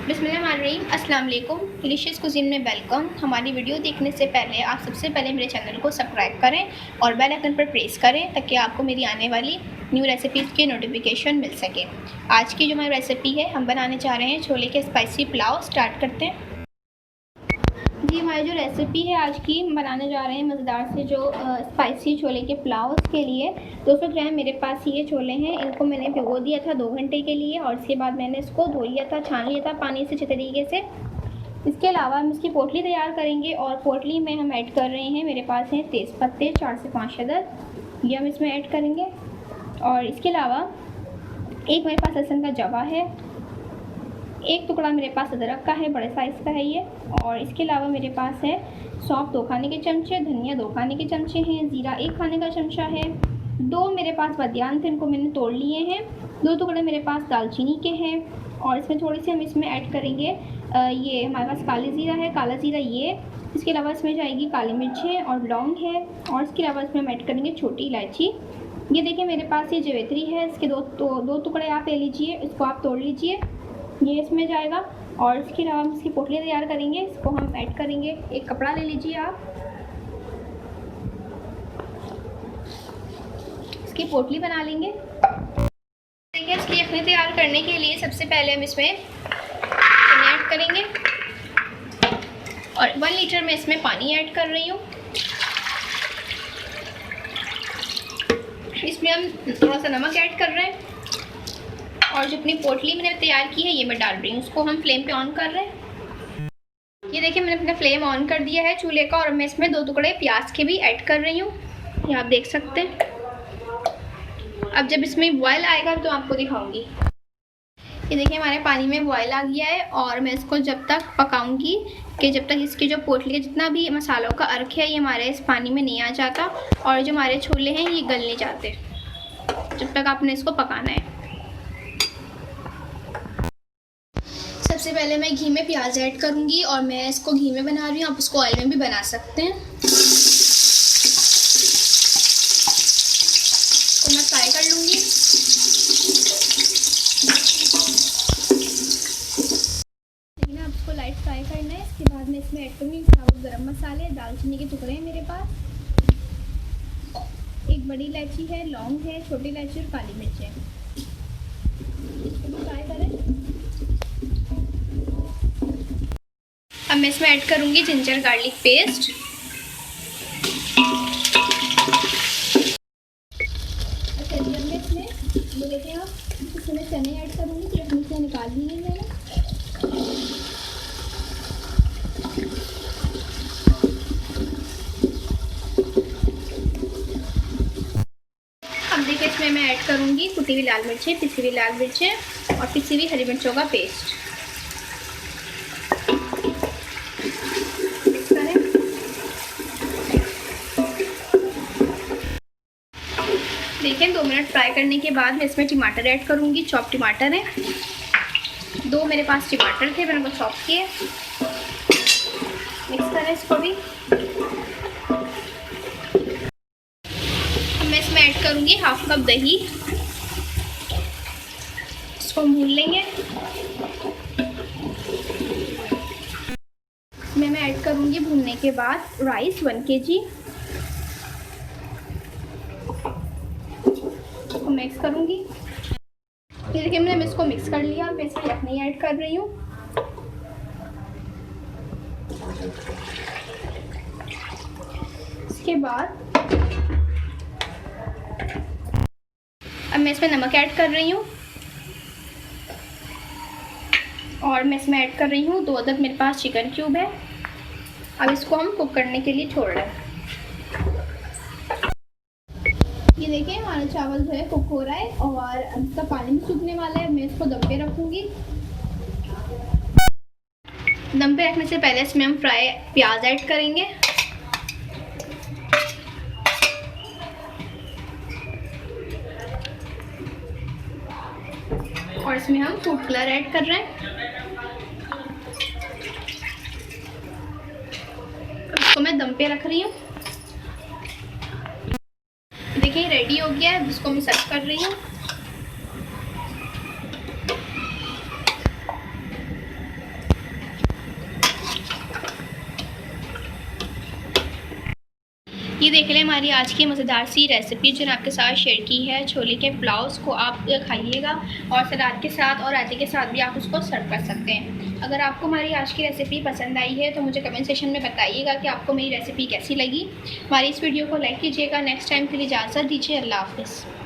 बिस्मिल्लाहिर्रहमानिर्रहीम। अस्सलाम वालेकुम। डिलीशियस कुज़ीन में वेलकम। हमारी वीडियो देखने से पहले आप सबसे पहले मेरे चैनल को सब्सक्राइब करें और बेल आइकन पर प्रेस करें ताकि आपको मेरी आने वाली न्यू रेसिपीज़ की नोटिफिकेशन मिल सके। आज की जो हमारी रेसिपी है, हम बनाने जा रहे हैं छोले के स्पाइसी पुलाव। स्टार्ट करते हैं जी। हमारी जो रेसिपी है आज की, हम बनाने जा रहे हैं मज़ेदार से जो स्पाइसी छोले के पुलाव। उसके लिए 200 ग्राम मेरे पास ये छोले हैं। इनको मैंने भिगो दिया था 2 घंटे के लिए और इसके बाद मैंने इसको धो लिया था, छान लिया था पानी से अच्छे तरीके से। इसके अलावा हम इसकी पोटली तैयार करेंगे और पोटली में हम ऐड कर रहे हैं, मेरे पास हैं तेज़पत्ते 4 से 5 अदद, ये हम इसमें ऐड करेंगे। और इसके अलावा एक मेरे पास लहसुन का जवा है, एक टुकड़ा मेरे पास अदरक का है, बड़े साइज़ का है ये। और इसके अलावा मेरे पास है सौंफ 2 खाने के चमचे, धनिया 2 खाने के चमचे हैं, ज़ीरा 1 खाने का चमचा है। 2 मेरे पास बादियान थे, इनको मैंने तोड़ लिए हैं। 2 टुकड़े मेरे पास दालचीनी के हैं। और इसमें थोड़ी सी हम इसमें ऐड करेंगे ये हमारे पास काली ज़ीरा है, काला ज़ीरा ये। इसके अलावा इसमें जाएगी काली मिर्चें और लौंग है। और इसके अलावा इसमें हम ऐड करेंगे छोटी इलायची। ये देखिए मेरे पास ये जवेत्री है, इसके दो टुकड़े आप ले लीजिए, इसको आप तोड़ लीजिए, ये इसमें जाएगा। और इसके अलावा हम इसकी पोटली तैयार करेंगे, इसको हम ऐड करेंगे। एक कपड़ा ले लीजिए आप, इसकी पोटली बना लेंगे। इसकी यखनी तैयार करने के लिए सबसे पहले हम इसमें चने ऐड करेंगे और 1 लीटर में इसमें पानी ऐड कर रही हूँ। इसमें हम थोड़ा सा नमक ऐड कर रहे हैं और जो अपनी पोटली मैंने तैयार की है ये मैं डाल रही हूँ। उसको हम फ्लेम पे ऑन कर रहे हैं। ये देखिए मैंने अपना फ्लेम ऑन कर दिया है चूल्हे का और मैं इसमें 2 टुकड़े प्याज के भी ऐड कर रही हूँ, ये आप देख सकते हैं। अब जब इसमें बॉयल आएगा तो आपको दिखाऊंगी। ये देखिए हमारे पानी में बॉयल आ गया है और मैं इसको जब तक पकाऊंगी कि जब तक इसकी जो पोटली का जितना भी मसालों का अर्क है ये हमारे इस पानी में नहीं आ जाता और जो हमारे छोले हैं ये गल नहीं जाते, जब तक आपने इसको पकाना है। सबसे पहले मैं घी में प्याज ऐड करूंगी और मैं इसको घी में बना रही हूँ, आप उसको ऑयल में भी बना सकते हैं। तो मैं फ्राई कर लूँगी। लेकिन आप इसको लाइट फ्राई करना है। इसके बाद मैं इसमें ऐड करूँगी साबुत गरम मसाले, दालचीनी के टुकड़े हैं मेरे पास, एक बड़ी इलायची है, लौंग है, छोटी इलायची और काली मिर्च है। इसको फ्राई करें। अब मैं इसमें ऐड करूँगी जिंजर गार्लिक पेस्ट। अच्छा जब मैं इसमें ये देखिए आप इसमें चने ऐड करूँगी, तो अपनी से निकाल लिए मैंने। अब देखिए इसमें मैं ऐड करूँगी कुटी हुई लाल मिर्चें, पिसी हुई लाल मिर्चें और पिसी हुई हरी मिर्चों का पेस्ट। देखिए 2 मिनट फ्राई करने के बाद मैं इसमें टमाटर ऐड करूँगी, चॉप टमाटर है, 2 मेरे पास टमाटर थे, मैंने उनको चॉप किए। मिक्स करें इसको भी। अब मैं इसमें ऐड करूँगी हाफ कप दही, इसको भून लेंगे। इसमें मैं ऐड करूँगी भूनने के बाद राइस 1 kg, मिक्स करूंगी। ये देखिए मैंने इसको मिक्स कर लिया। मैं इसमें यखनी ऐड कर रही हूँ। इसके बाद अब मैं इसमें नमक ऐड कर रही हूँ और मैं इसमें ऐड कर रही हूँ 2 अदद मेरे पास चिकन क्यूब है। अब इसको हम कुक करने के लिए छोड़ रहे हैं। ये देखिए हमारा चावल जो है कुक हो रहा है और अब इसका पानी भी सूखने वाला है। मैं इसको दम पे रखूँगी। दम पे रखने से पहले इसमें हम फ्राई प्याज ऐड करेंगे और इसमें हम फूड कलर ऐड कर रहे हैं। इसको मैं दम पे रख रही हूँ। देखिए रेडी हो गया है, इसको मैं सर्व कर रही हूँ। ये देख लें हमारी आज की मज़ेदार सी रेसिपी जो मैंने आपके साथ शेयर की है। छोले के पुलाव को आप खाइएगा और सलाद के साथ और रायते के साथ भी आप उसको सर्व कर सकते हैं। अगर आपको हमारी आज की रेसिपी पसंद आई है तो मुझे कमेंट सेक्शन में बताइएगा कि आपको मेरी रेसिपी कैसी लगी। हमारी इस वीडियो को लाइक कीजिएगा। नेक्स्ट टाइम के लिए इजाज़त दीजिए। अल्लाह हाफ़िज़।